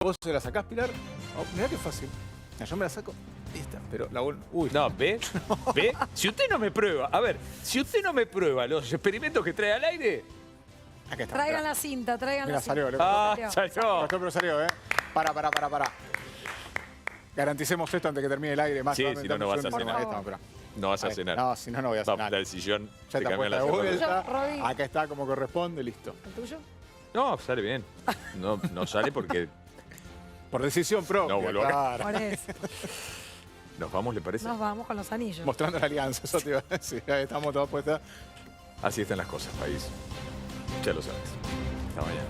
¿Vos se la sacás, Pilar? Oh, mirá qué fácil. Yo me la saco. Lista. Pero la uy. No, ¿ve? ¿Ve? Si usted no me prueba, a ver, si usted no me prueba los experimentos que trae al aire. Acá está. Traigan la cinta, traigan Mira, la cinta. salió. Salió. Pero salió, ¿eh? Para. Garanticemos esto antes que termine el aire. Más Sí, si no, no vas a cenar. Ahí estamos, espera. No vas a cenar. No, si no, no voy a cenar. Vamos al sillón, Ya te está cambian puesta la de cerveza. vuelta. Robbie. Acá está como corresponde, listo. ¿El tuyo? No, sale bien. No sale porque Por decisión propia. No, vuelvo acá. claro. Por eso. nos vamos, ¿le parece? Nos vamos con los anillos. Mostrando la alianza, eso te iba a decir. Ahí estamos todos puestos. Así están las cosas, país. Ya lo sabes. Hasta mañana.